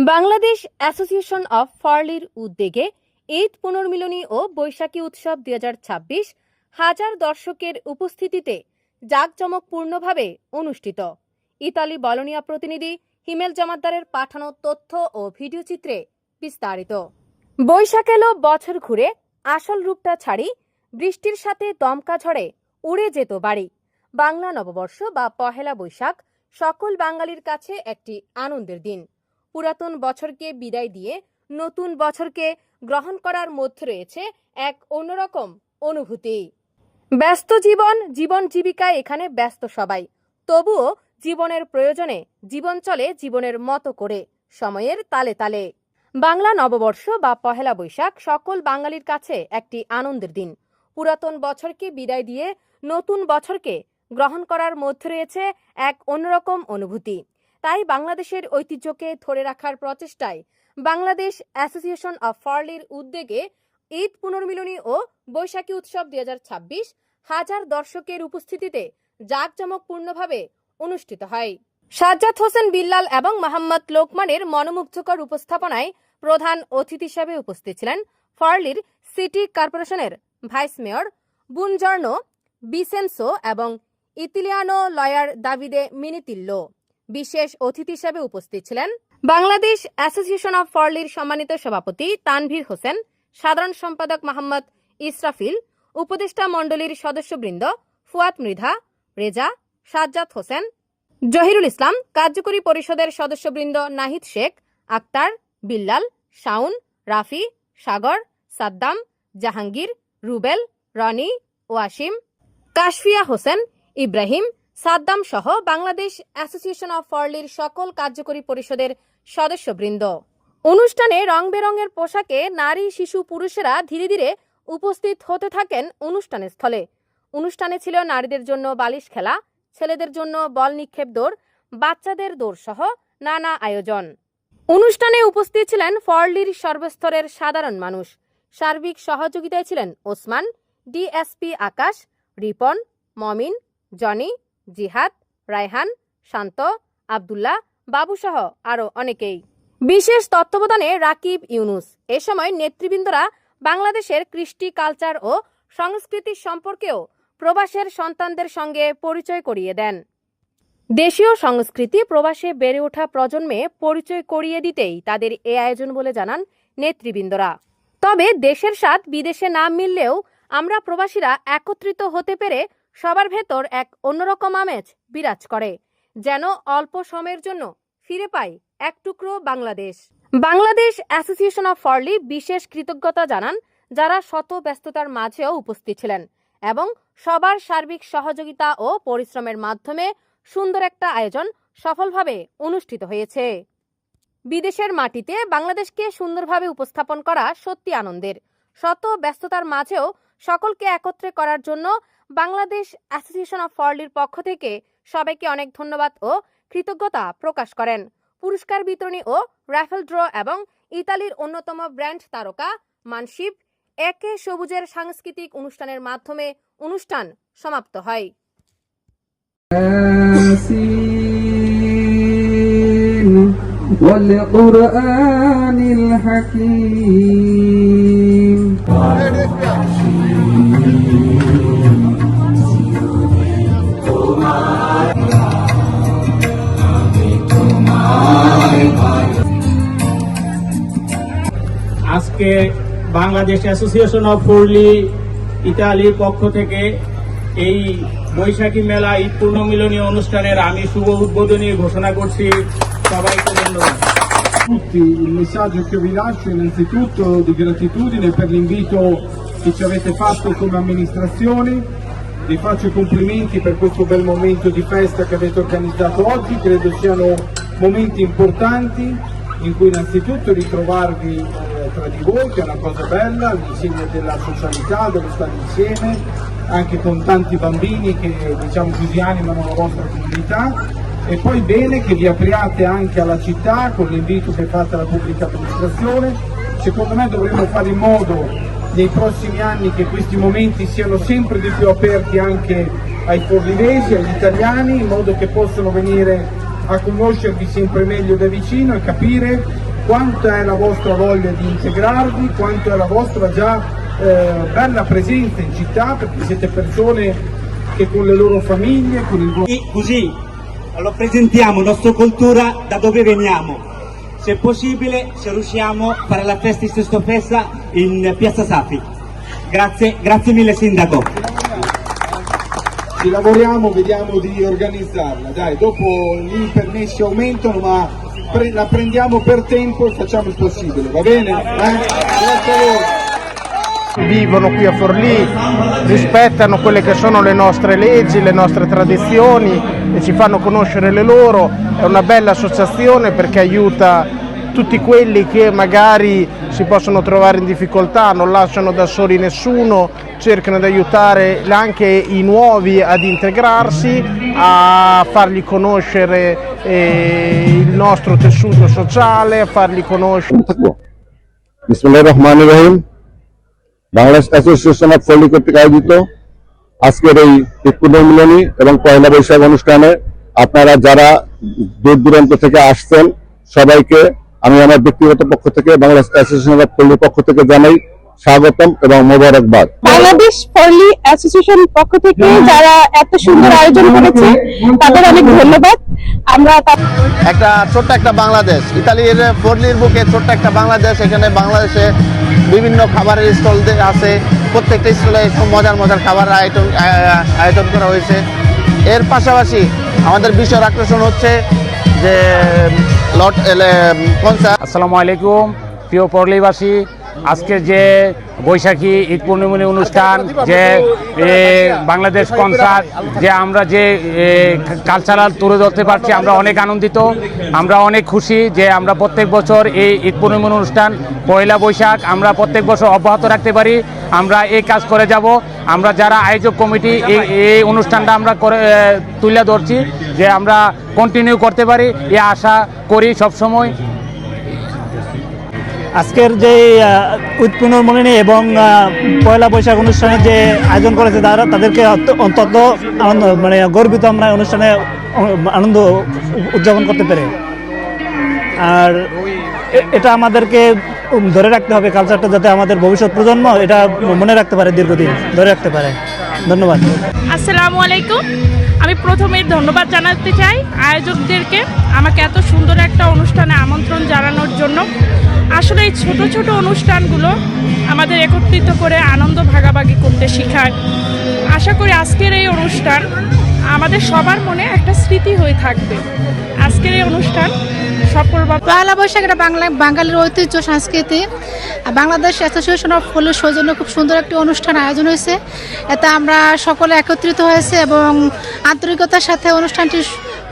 Bangladesh association of ফার্লির উদ্যোগে ঈদ পুনর্মিলনী ও বৈশাখী উৎসব 2026 হাজার দর্শকের উপস্থিতিতে জাঁকজমকপূর্ণভাবে অনুষ্ঠিত। ইতালি বলোনিয়া প্রতিনিধি হিমেল জমাদ্দারের পাঠানো তথ্য ও ভিডিও চিত্রে বিস্তারিত। বৈশাখ এলো বছর ঘুরে, আসল রূপটা ছাড়ি, বৃষ্টির সাথে দমকা ঝড়ে উড়ে যেত বাড়ি। বাংলা নববর্ষ বা পহেলা বৈশাখ সকল বাঙালির কাছে একটি আনন্দের দিন। পুরাতন বছরকে বিদায় দিয়ে নতুন বছরকে গ্রহণ করার মধ্যে রয়েছে এক অন্যরকম অনুভূতি। ব্যস্ত জীবন জীবিকায় এখানে ব্যস্ত সবাই, তবুও জীবনের প্রয়োজনে জীবন চলে জীবনের মতো করে, সময়ের তালে তালে। বাংলা নববর্ষ বা পহেলা বৈশাখ সকল বাঙালির কাছে একটি আনন্দের দিন। পুরাতন বছরকে বিদায় দিয়ে নতুন বছরকে গ্রহণ করার মধ্যে রয়েছে এক অন্যরকম অনুভূতি। তাই বাংলাদেশের ঐতিহ্যকে ধরে রাখার প্রচেষ্টায় বাংলাদেশ অ্যাসোসিয়েশন অফ ফার্লির উদ্যোগে ঈদ পুনর্মিলনী ও বৈশাখী উৎসব 2026 হাজার দর্শকের উপস্থিতিতে জাঁকজমকপূর্ণভাবে অনুষ্ঠিত হয়। সাজ্জাদ হোসেন বিল্লাল এবং মোহাম্মদ লোকমানের মনোমুগ্ধকর উপস্থাপনায় প্রধান অতিথি হিসেবে উপস্থিত ছিলেন ফার্লির সিটি কর্পোরেশনের ভাইস মেয়র বুনজর্নো বিসেন্সো এবং ইতালিয়ানো লয়ার দাভিদে মিনিতিল্লো। বিশেষ অতিথি হিসেবে উপস্থিত ছিলেন বাংলাদেশ অ্যাসোসিয়েশন অফ ফার্লির সম্মানিত সভাপতি তানভীর হোসেন, সাধারণ সম্পাদক মোহাম্মদ ইসরাফিল, উপদেষ্টা মণ্ডলীর সদস্যবৃন্দ ফুয়াদ মৃধা, রেজা, সাজ্জাদ হোসেন, জহিরুল ইসলাম, কার্যকরী পরিষদের সদস্যবৃন্দ নাহিদ শেখ, আক্তার, বিল্লাল, শাউন, রাফি, সাগর, সাদ্দাম, জাহাঙ্গীর, রুবেল, রনি, ওয়াসিম, কাশফিয়া হোসেন, ইব্রাহিম, সাদ্দাম সহ বাংলাদেশ অ্যাসোসিয়েশন অফ ফার্লির সকল কার্যকরী পরিষদের সদস্যবৃন্দ। অনুষ্ঠানে রং বেরঙের পোশাকে নারী, শিশু, পুরুষেরা ধীরে ধীরে উপস্থিত হতে থাকেন অনুষ্ঠানের স্থলে। অনুষ্ঠানে ছিল নারীদের জন্য বালিশ খেলা, ছেলেদের জন্য বল নিক্ষেপ দৌড়, বাচ্চাদের দৌড় সহ নানা আয়োজন। অনুষ্ঠানে উপস্থিত ছিলেন ফার্লির সর্বস্তরের সাধারণ মানুষ। সার্বিক সহযোগিতায় ছিলেন ওসমান, ডিএসপি আকাশ, রিপন, মমিন, জনি, জিহাদ, রায়হান, শান্ত, আব্দুল্লাহ, বাবুসহ আরও অনেকেই। বিশেষ তত্ত্বাবধানে রাকিব ইউনুস। এ সময় নেতৃবৃন্দরা বাংলাদেশের কৃষ্টি, কালচার ও সংস্কৃতি সম্পর্কেও প্রবাসের সন্তানদের সঙ্গে পরিচয় করিয়ে দেন। দেশীয় সংস্কৃতি প্রবাসে বেড়ে ওঠা প্রজন্মে পরিচয় করিয়ে দিতেই তাদের এ আয়োজন বলে জানান নেতৃবৃন্দরা। তবে দেশের স্বাদ বিদেশে না মিললেও আমরা প্রবাসীরা একত্রিত হতে পেরে সবার ভেতর এক অন্যরকম আমেজ বিরাজ করে, যেন অল্প সময়ের জন্য ফিরে পাই এক টুকরো বাংলাদেশ। বাংলাদেশ অ্যাসোসিয়েশন অফ ফার্লি বিশেষ কৃতজ্ঞতা জানান যারা শত ব্যস্ততার মাঝেও উপস্থিত ছিলেন এবং সবার সার্বিক সহযোগিতা ও পরিশ্রমের মাধ্যমে সুন্দর একটা আয়োজন সফলভাবে অনুষ্ঠিত হয়েছে। বিদেশের মাটিতে বাংলাদেশকে সুন্দরভাবে উপস্থাপন করা সত্যি আনন্দের। শত ব্যস্ততার মাঝেও সকলকে একত্রে করার জন্য বাংলাদেশ অ্যাসোসিয়েশন অফ ফার্লির পক্ষ থেকে সবাইকে অনেক ধন্যবাদ ও কৃতজ্ঞতা প্রকাশ করেন। পুরস্কার বিতরণী ও রাফেল ড্র এবং ইতালির অন্যতম ব্র্যান্ড তারকা মানশিপ একে সবুজের সাংস্কৃতিক অনুষ্ঠানের মাধ্যমে অনুষ্ঠান সমাপ্ত হয়। والقرآن الحكيم আজকে বাংলাদেশ অ্যাসোসিয়েশন অফ ফার্লি ইতালির পক্ষ থেকে এই বৈশাখী মেলা ঈদ পূর্ণমিলনী অনুষ্ঠানের আমি শুভ উদ্বোধনী ঘোষণা করছি। সবাইকে ধন্যবাদ। Tutti, il messaggio che vi lascio innanzitutto di gratitudine per l'invito che ci avete fatto come amministrazione. Vi faccio i complimenti per questo bel momento di festa che avete organizzato oggi. Credo siano momenti importanti in cui innanzitutto ritrovarvi tra di voi, che è una cosa bella, l'insegna della socialità, dello stare insieme, anche con tanti bambini che diciamo così animano la vostra comunità. E poi bene che vi apriate anche alla città con l'invito che fate alla pubblica amministrazione. Secondo me dovremmo fare in modo nei prossimi anni che questi momenti siano sempre di più aperti anche ai forlivesi, agli italiani, in modo che possano venire a conoscervi sempre meglio da vicino e capire quanto è la vostra voglia di integrarvi, quanto è la vostra già bella presenza in città, perché siete persone che con le loro famiglie, con il vostro... Così lo presentiamo, nostra cultura, da dove veniamo. Se possibile, se riusciamo, fare la festa di Sesto Festa in Piazza Safi. Grazie mille Sindaco. Ci lavoriamo, vediamo di organizzarla, dai, dopo gli permessi aumentano, ma la prendiamo per tempo e facciamo il possibile, va bene? Grazie a voi. Vivono qui a Forlì, rispettano quelle che sono le nostre leggi, le nostre tradizioni e ci fanno conoscere le loro. È una bella associazione perché aiuta tutti quelli che magari si possono trovare in difficoltà, non lasciano da soli nessuno, cercano di aiutare anche i nuovi ad integrarsi, a fargli conoscere il nostro tessuto sociale, a fargli conoscere... বিসমিল্লাহির-রহমানির-রহিম। Bangladesh association of Forli কর্তৃক আয়োজিত আজকের এই ঈদ পুনর্মিলনী এবং পয়লা বৈশাখ অনুষ্ঠানে আপনারা যারা দূর দূরান্ত থেকে আসছেন সবাইকে আমি আমার ব্যক্তিগত পক্ষ থেকে বাংলাদেশ অ্যাসোসিয়েশন অফ ফরলির পক্ষ থেকে জানাই স্বাগতম এবং মোবারকবাদ। বাংলাদেশ ফরলি অ্যাসোসিয়েশন পক্ষ থেকে যারা এত সুন্দর আয়োজন করেছে তাদের অনেক ধন্যবাদ। আমরা একটা ছোট্ট একটা বাংলাদেশ, ইতালির ফরলির বুকে ছোট্ট একটা বাংলাদেশ। এখানে বাংলাদেশে বিভিন্ন খাবারের স্টল আছে, প্রত্যেকটা স্টলে মজার মজার খাবার আয়োজন করা হয়েছে। এর পাশাপাশি আমাদের বিশেষ আকর্ষণ হচ্ছে যে আসসালামু আলাইকুম প্রিয় পরলীবাসী, আজকে যে বৈশাখী ঈদ পূর্ণিমা অনুষ্ঠান, যে বাংলাদেশ কনসার্ট, যে আমরা যে কালচারাল তুলে ধরতে পারছি, আমরা অনেক আনন্দিত, আমরা অনেক খুশি যে আমরা প্রত্যেক বছর এই ঈদ পূর্ণিমা অনুষ্ঠান পয়লা বৈশাখ আমরা প্রত্যেক বছর অব্যাহত রাখতে পারি। আমরা এই কাজ করে যাব। আমরা যারা আয়োজক কমিটি এই অনুষ্ঠানটা আমরা তুলে ধরছি যে আমরা কন্টিনিউ করতে পারি, এই আশা করি সবসময়। আজকের যে ঈদ পুনর্মিলনী এবং পয়লা বৈশাখ অনুষ্ঠানের যে আয়োজন করেছে তাদেরকে অত্যন্ত আনন্দ গর্বিত আমরা অনুষ্ঠানে আনন্দ উদযাপন করতে পেরে। আর এটা আমাদেরকে ধরে রাখতে হবে, কালচারটা যাতে আমাদের ভবিষ্যৎ প্রজন্ম এটা মনে রাখতে পারে, দীর্ঘদিন ধরে রাখতে পারে। ধন্যবাদ। আসসালামু আলাইকুম। আমি প্রথমেই ধন্যবাদ জানাতে চাই আয়োজকদেরকে আমাকে এত সুন্দর একটা অনুষ্ঠানে আমন্ত্রণ জানানোর জন্য। আসলে এই ছোট ছোট অনুষ্ঠানগুলো আমাদের একত্রিত করে আনন্দ ভাগাভাগি করতে শেখায়। আশা করি আজকের এই অনুষ্ঠান আমাদের সবার মনে একটা স্মৃতি হয়ে থাকবে। আজকের এই অনুষ্ঠান সফলভাবে পয়লা বৈশাখ এটা বাঙালির ঐতিহ্য সংস্কৃতি। বাংলাদেশ অ্যাসোসিয়েশন অফ ফরলির সৌজন্য খুব সুন্দর একটি অনুষ্ঠান আয়োজন হয়েছে। এতে আমরা সকলে একত্রিত হয়েছে এবং আন্তরিকতার সাথে অনুষ্ঠানটি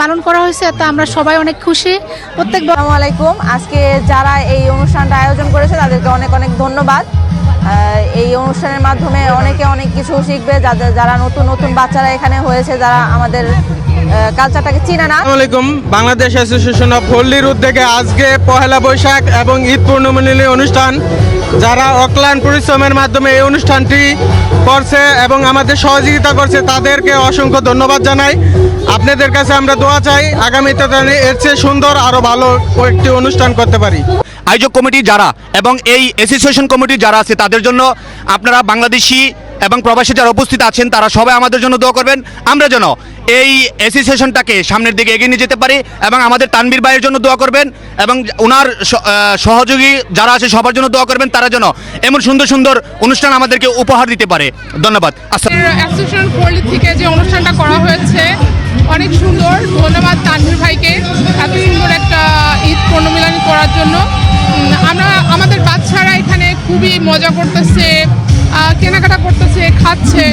পালন করা হয়েছে। এতে আমরা সবাই অনেক খুশি। আসসালামু আলাইকুম। আজকে যারা এই অনুষ্ঠানটা আয়োজন করেছে তাদেরকে অনেক অনেক ধন্যবাদ। এই অনুষ্ঠানের মাধ্যমে অনেকে অনেক কিছু শিখবে, যারা নতুন নতুন বাচ্চারা এখানে হয়েছে, যারা আমাদের কালচারটাকে চিনে না। আসসালামু আলাইকুম। বাংলাদেশ অ্যাসোসিয়েশন অফ ফরলির উদ্যোগে আজকে পহেলা বৈশাখ এবং ঈদ পূর্ণমিলনী অনুষ্ঠান, যারা অক্লান্ত পরিশ্রমের মাধ্যমে এই অনুষ্ঠানটি করছে এবং আমাদের সহযোগিতা করছে তাদেরকে অসংখ্য ধন্যবাদ জানাই। আপনাদের কাছে আমরা দোয়া চাই আগামীতে এর চেয়ে সুন্দর আরো ভালো একটি অনুষ্ঠান করতে পারি। আয়োজক কমিটি যারা এবং এই অ্যাসোসিয়েশন কমিটি যারা আছে তাদের জন্য আপনারা বাংলাদেশি এবং প্রবাসী যারা উপস্থিত আছেন তারা সবাই আমাদের জন্য দোয়া করবেন, আমরা যেন এই অ্যাসোসিয়েশনটাকে সামনের দিকে এগিয়ে নিয়ে যেতে পারি। এবং আমাদের তানবীর ভাইয়ের জন্য দোয়া করবেন এবং ওনার সহযোগী যারা আছে সবার জন্য দোয়া করবেন, তারা যেন এমন সুন্দর সুন্দর অনুষ্ঠান আমাদেরকে উপহার দিতে পারে। ধন্যবাদ। অ্যাসোসিয়েশন ফরলি থেকে যে অনুষ্ঠানটা করা হয়েছে অনেক সুন্দর। ধন্যবাদ তানভীর ভাইকে এত সুন্দর একটা ঈদ পূর্ণমিলনী করার জন্য। আমাদের বাচ্চারা এখানে খুবই মজা করতেছে, কেনাকাটা করতেছে, খাচ্ছে,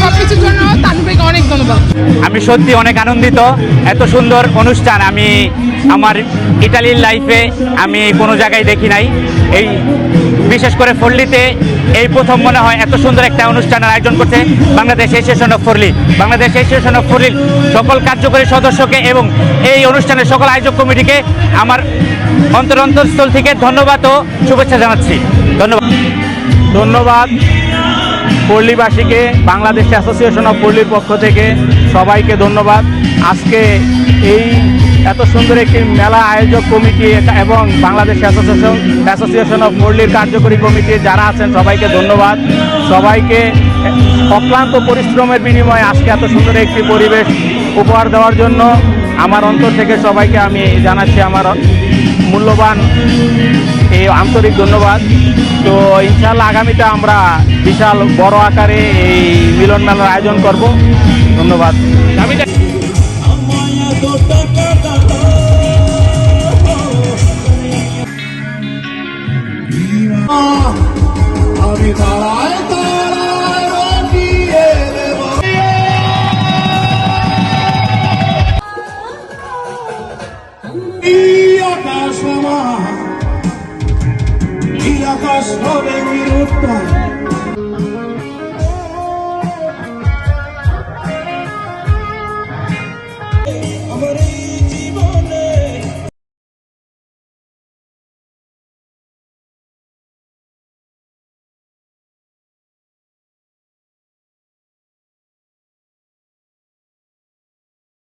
সব কিছুর জন্য তানভীর ভাইকে অনেক ধন্যবাদ। আমি সত্যি অনেক আনন্দিত। এত সুন্দর অনুষ্ঠান আমি আমার ইতালির লাইফে আমি কোনো জায়গায় দেখি নাই। এই বিশেষ করে ফরলিতে এই প্রথম মনে হয় এত সুন্দর একটা অনুষ্ঠানের আয়োজন করছে Bangladesh association of Forli. Bangladesh association of ফরলির সকল কার্যকরী সদস্যকে এবং এই অনুষ্ঠানের সকল আয়োজক কমিটিকে আমার অন্তরস্থল থেকে ধন্যবাদ ও শুভেচ্ছা জানাচ্ছি। ধন্যবাদ ফরলিবাসীকে, বাংলাদেশ অ্যাসোসিয়েশন অফ ফরলির পক্ষ থেকে সবাইকে ধন্যবাদ। আজকে এই এত সুন্দর একটি মেলা আয়োজক কমিটি এবং বাংলাদেশ অ্যাসোসিয়েশন অফ মুরলির কার্যকরী কমিটি যারা আছেন সবাইকে ধন্যবাদ। সবাইকে অক্লান্ত পরিশ্রমের বিনিময়ে আজকে এত সুন্দর একটি পরিবেশ উপহার দেওয়ার জন্য আমার অন্তর থেকে সবাইকে আমি জানাচ্ছি আমার মূল্যবান এই আন্তরিক ধন্যবাদ। তো ইনশাআল্লাহ আগামীতে আমরা বিশাল বড় আকারে এই মিলন মেলার আয়োজন করব। ধন্যবাদ। আকাশ হবে নিরুত্তর